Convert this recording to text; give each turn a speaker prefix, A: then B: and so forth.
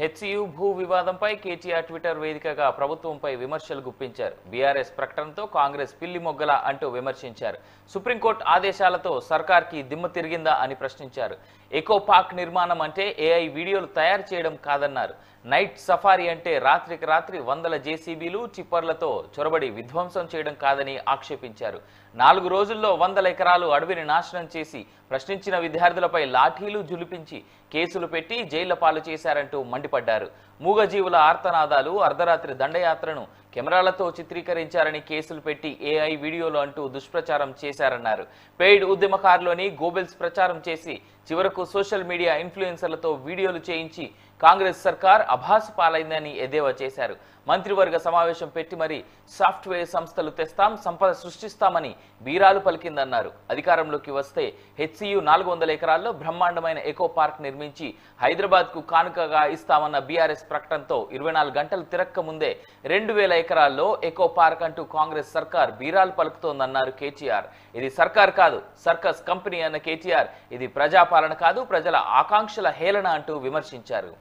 A: HCU భూ వివాదంపై KTR Twitter వేదికగా ప్రభుత్వంపై విమర్శలు గుప్పించారు. బీఆర్ఎస్ ప్రకటనతో కాంగ్రెస్ పిల్లి మొగ్గల అంటూ విమర్శించారు. సుప్రీంకోర్టు ఆదేశాలతో సర్కార్కి దిమ్మ తిరిగిందా అని ప్రశ్నించారు. ఎకో పార్క్ నిర్మాణం అంటే ఏఐ వీడియోలు తయారు చేయడం కాదన్నారు. నైట్ సఫారీ అంటే రాత్రికి రాత్రి వందల జేసీబీలు చిప్పర్లతో చొరబడి విధ్వంసం చేయడం కాదని ఆక్షేపించారు. 4 రోజుల్లో 100 ఎకరాలు అడవిని నాశనం చేసి ప్రశ్నించిన విద్యార్థులపై లాఠీలు జులిపించి కేసులు పెట్టి జైళ్ల పాలు చేశారంటూ మండిపడ్డారు. మూగజీవుల ఆర్తనాదాలు, అర్ధరాత్రి దండయాత్రను కెమెరాలతో చిత్రీకరించారని కేసులు పెట్టి ఏఐ వీడియోలు అంటూ దుష్ప్రచారం చేశారన్నారు. పెయిడ్ ఉద్యమకారులని గోబెల్స్ ప్రచారం చేసి చివరకు సోషల్ మీడియా ఇన్ఫ్లుయెన్సర్లతో వీడియోలు చేయించి కాంగ్రెస్ సర్కార్ అభాసు పాలైందని ఎద్దేవా చేశారు. మంత్రివర్గ సమావేశం పెట్టి మరి సాఫ్ట్వేర్ సంస్థలు తెస్తాం, సంపద సృష్టిస్తామని బీరాలు పలికిందన్నారు. అధికారంలోకి వస్తే హెచ్సియు 400 ఎకరాల్లో బ్రహ్మాండమైన ఎకో పార్క్ నిర్మించి హైదరాబాద్కు కానుకగా ఇస్తామన్న బీఆర్ఎస్ ప్రకటనతో 24 గంటలు తిరక్క ముందే 2000 ఎకరాల్లో ఎకో పార్క్ అంటూ కాంగ్రెస్ సర్కార్ బీరాలు పలుకుతోందన్నారు కేటీఆర్. ఇది సర్కార్ కాదు, సర్కస్ కంపెనీ అన్న కేటీఆర్ ఇది ప్రజాపాలన కాదు, ప్రజల ఆకాంక్షల హేళన అంటూ విమర్శించారు.